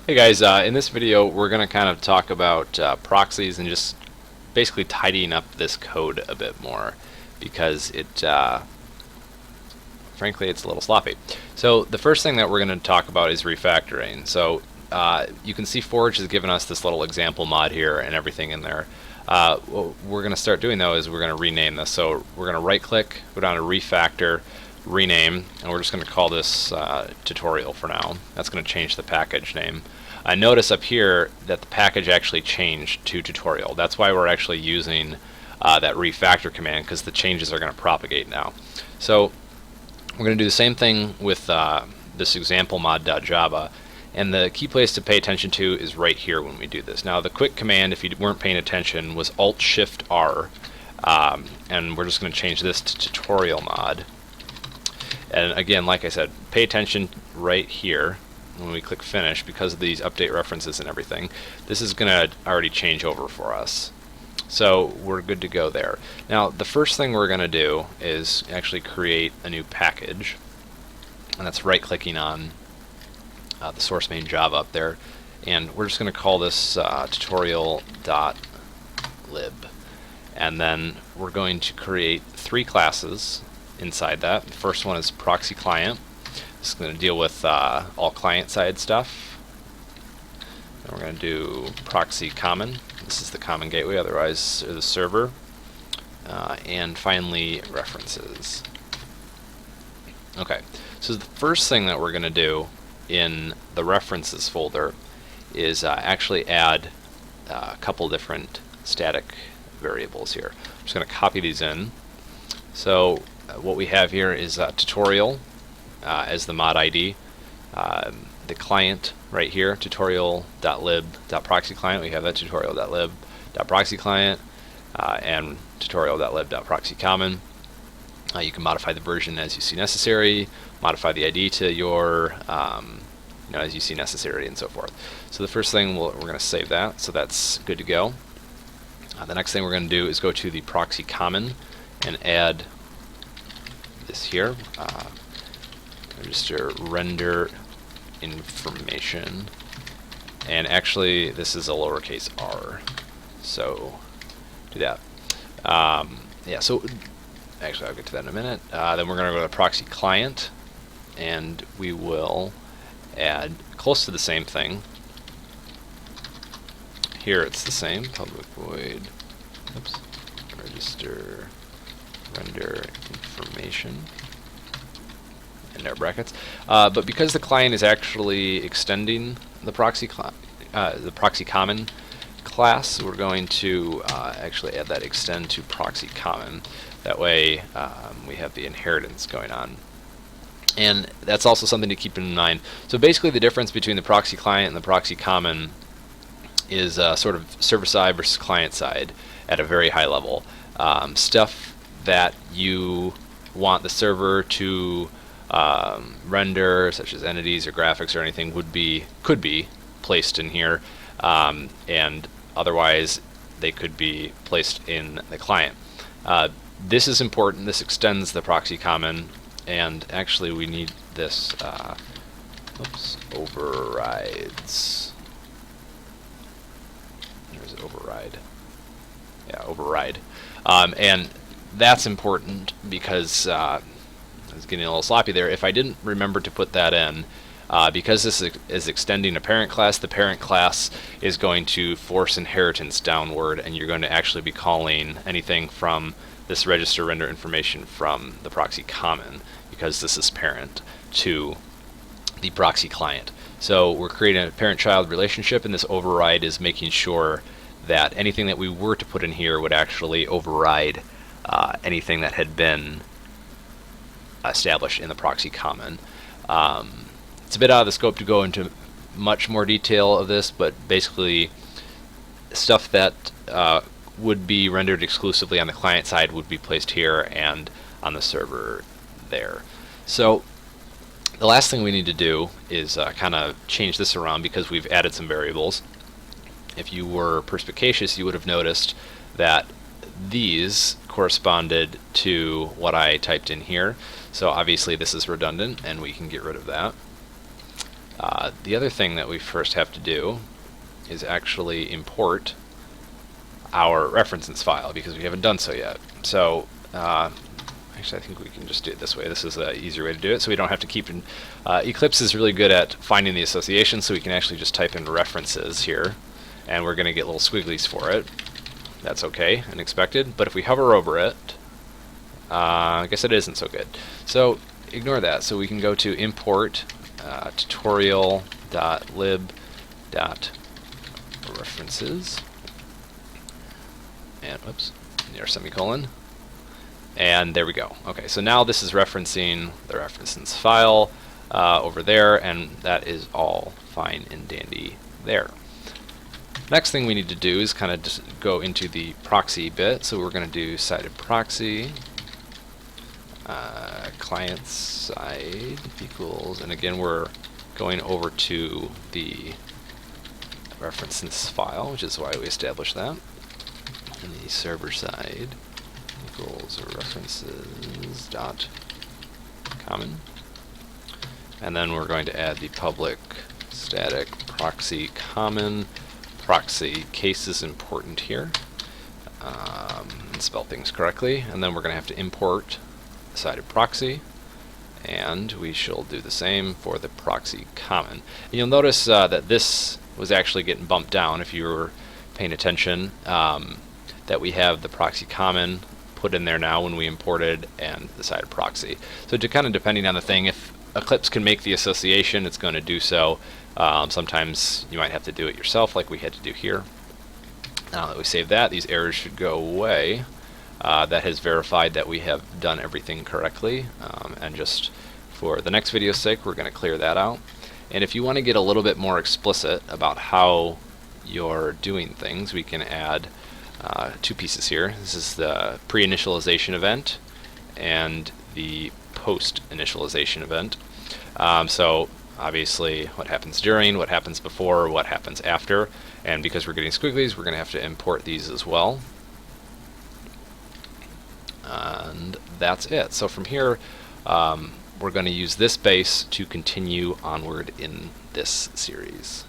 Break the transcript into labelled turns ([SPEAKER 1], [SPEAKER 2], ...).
[SPEAKER 1] Hey guys, in this video we're going to kind of talk about proxies and just basically tidying up this code a bit more because frankly it's a little sloppy. So the first thing that we're going to talk about is refactoring. So you can see Forge has given us this little example mod here and everything in there. What we're going to start doing though is we're going to rename this. So we're going to right click, go down to refactor, rename, and we're just going to call this tutorial for now. That's going to change the package name. Notice up here that the package actually changed to tutorial. That's why we're actually using that refactor command, because the changes are going to propagate now. So we're going to do the same thing with this example mod.java, and the key place to pay attention to is right here when we do this. Now the quick command, if you weren't paying attention, was Alt-Shift-R, and we're just going to change this to tutorial mod. And again, like I said, pay attention right here when we click finish, because of these update references and everything. This is going to already change over for us. So we're good to go there. Now the first thing we're going to do is actually create a new package, and that's right clicking on the source main Java up there, and we're just going to call this tutorial.lib, and then we're going to create 3 classes inside that. The first one is proxy client. This is going to deal with all client-side stuff. Then we're going to do proxy common. This is the common gateway, otherwise the server. And finally, references. Okay, so the first thing that we're going to do in the references folder is actually add a couple different static variables here. I'm just going to copy these in. So what we have here is tutorial as the mod ID. The client right here, tutorial.lib.proxy client, we have that tutorial.lib.proxy client and tutorial.lib.proxy common. You can modify the version as you see necessary, modify the ID to your as you see necessary, and so forth. So the first thing we're going to save that, so that's good to go. The next thing we're going to do is go to the proxy common and add this here. Register render information, and actually this is a lowercase r, so do that. Yeah, so actually I'll get to that in a minute. Then we're going to go to the proxy client, and we will add close to the same thing. Here it's the same, public void, oops, register render information, in our brackets, but because the client is actually extending the proxy common class, we're going to actually add that extend to proxy common. That way we have the inheritance going on, and that's also something to keep in mind. So basically the difference between the proxy client and the proxy common is sort of server side versus client side at a very high level. Stuff that you want the server to render, such as entities or graphics or anything, could be placed in here, and otherwise they could be placed in the client. This is important. This extends the proxy common, and actually we need this overrides. There's override. Yeah, override. And that's important because I was getting a little sloppy there. If I didn't remember to put that in, because this is extending a parent class, the parent class is going to force inheritance downward, and you're going to actually be calling anything from this register render information from the proxy common, because this is parent to the proxy client. So we're creating a parent-child relationship, and this override is making sure that anything that we were to put in here would actually override anything that had been established in the proxy common. It's a bit out of the scope to go into much more detail of this, but basically stuff that would be rendered exclusively on the client side would be placed here, and on the server there. So the last thing we need to do is kind of change this around, because we've added some variables. If you were perspicacious, you would have noticed that these corresponded to what I typed in here. So obviously this is redundant, and we can get rid of that. The other thing that we first have to do is actually import our references file, because we haven't done so yet. So actually, I think we can just do it this way. This is an easier way to do it, so we don't have to keep in. Eclipse is really good at finding the association, so we can actually just type in references here, and we're going to get little squigglies for it. That's okay and expected, but if we hover over it, I guess it isn't so good. So ignore that. So we can go to import tutorial.lib.references, and whoops, near semicolon. And there we go. Okay, so now this is referencing the references file over there, and that is all fine and dandy there. Next thing we need to do is kind of just go into the proxy bit. So we're going to do sided proxy, client side equals, and again we're going over to the references file, which is why we established that. And the server side equals references dot common, and then we're going to add the public static proxy common. Proxy case is important here, and spell things correctly, and then we're going to have to import sided proxy, and we shall do the same for the proxy common. And you'll notice that this was actually getting bumped down if you were paying attention, that we have the proxy common put in there now when we imported, and the sided proxy. So to kind of depending on the thing, if Eclipse can make the association, it's going to do so. Sometimes you might have to do it yourself, like we had to do here. Now that we save that, these errors should go away. That has verified that we have done everything correctly, and just for the next video's sake, we're going to clear that out. And if you want to get a little bit more explicit about how you're doing things, we can add two pieces here. This is the pre-initialization event and the post-initialization event. So obviously what happens during, what happens before, what happens after, and because we're getting squigglies, we're going to have to import these as well. And that's it. So from here, we're going to use this base to continue onward in this series.